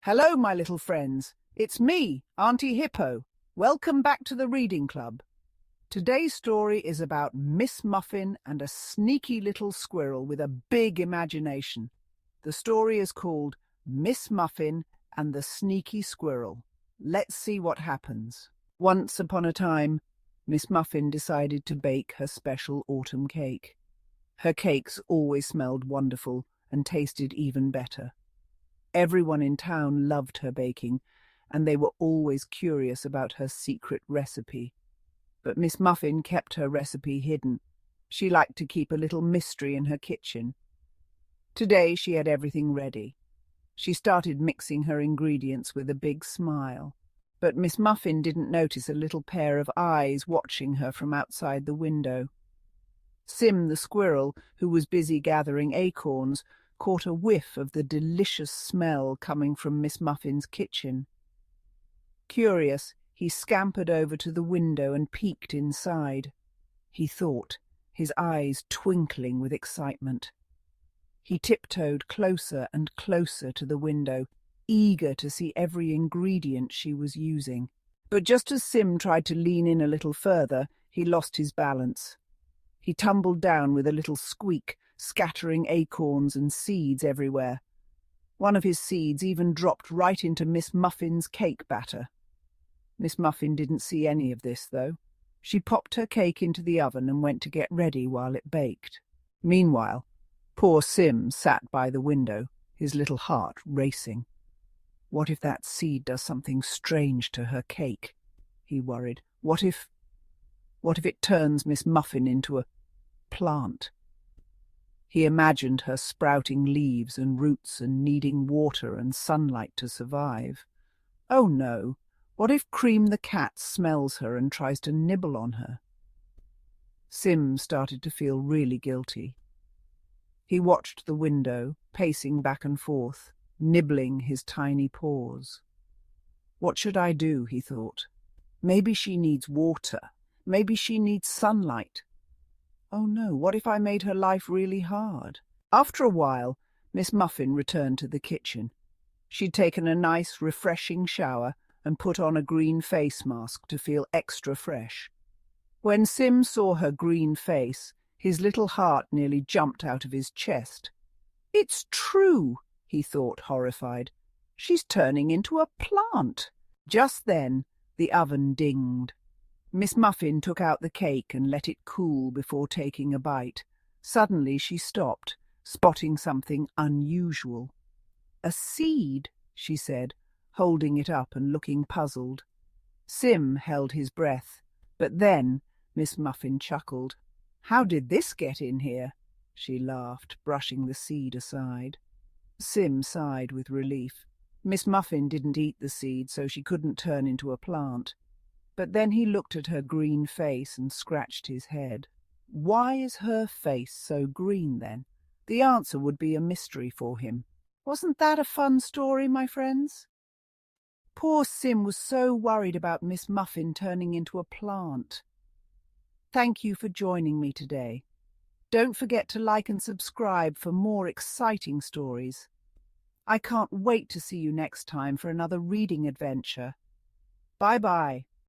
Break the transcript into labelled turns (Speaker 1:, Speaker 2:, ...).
Speaker 1: Hello, my little friends. It's me, Aunty Hippo. Welcome back to the Reading Club. Today's story is about Miss Muffin and a sneaky little squirrel with a big imagination. The story is called Miss Muffin and the Sneaky Squirrel. Let's see what happens. Once upon a time, Miss Muffin decided to bake her special autumn cake. Her cakes always smelled wonderful and tasted even better. Everyone in town loved her baking, and they were always curious about her secret recipe. But Miss Muffin kept her recipe hidden. She liked to keep a little mystery in her kitchen. Today she had everything ready. She started mixing her ingredients with a big smile. But Miss Muffin didn't notice a little pair of eyes watching her from outside the window. Sim the squirrel, who was busy gathering acorns, caught a whiff of the delicious smell coming from Miss Muffin's kitchen. Curious, he scampered over to the window and peeked inside. He thought, his eyes twinkling with excitement. He tiptoed closer and closer to the window, eager to see every ingredient she was using. But just as Sim tried to lean in a little further, he lost his balance. He tumbled down with a little squeak, scattering acorns and seeds everywhere. One of his seeds even dropped right into Miss Muffin's cake batter. Miss Muffin didn't see any of this, though. She popped her cake into the oven and went to get ready while it baked. Meanwhile, poor Sim sat by the window, his little heart racing. What if that seed does something strange to her cake? He worried. What if it turns Miss Muffin into a plant? He imagined her sprouting leaves and roots and needing water and sunlight to survive. Oh no, what if Cream the cat smells her and tries to nibble on her? Sim started to feel really guilty. He watched the window, pacing back and forth, nibbling his tiny paws. What should I do, he thought. Maybe she needs water. Maybe she needs sunlight. Oh no, what if I made her life really hard? After a while, Miss Muffin returned to the kitchen. She'd taken a nice, refreshing shower and put on a green face mask to feel extra fresh. When Sim saw her green face, his little heart nearly jumped out of his chest. It's true, he thought, horrified. She's turning into a plant. Just then, the oven dinged. Miss Muffin took out the cake and let it cool before taking a bite. Suddenly she stopped, spotting something unusual. A seed, she said, holding it up and looking puzzled. Sim held his breath, but then Miss Muffin chuckled. How did this get in here? She laughed, brushing the seed aside. Sim sighed with relief. Miss Muffin didn't eat the seed, so she couldn't turn into a plant. But then he looked at her green face and scratched his head. Why is her face so green, then? The answer would be a mystery for him. Wasn't that a fun story, my friends? Poor Sim was so worried about Miss Muffin turning into a plant. Thank you for joining me today. Don't forget to like and subscribe for more exciting stories. I can't wait to see you next time for another reading adventure. Bye-bye.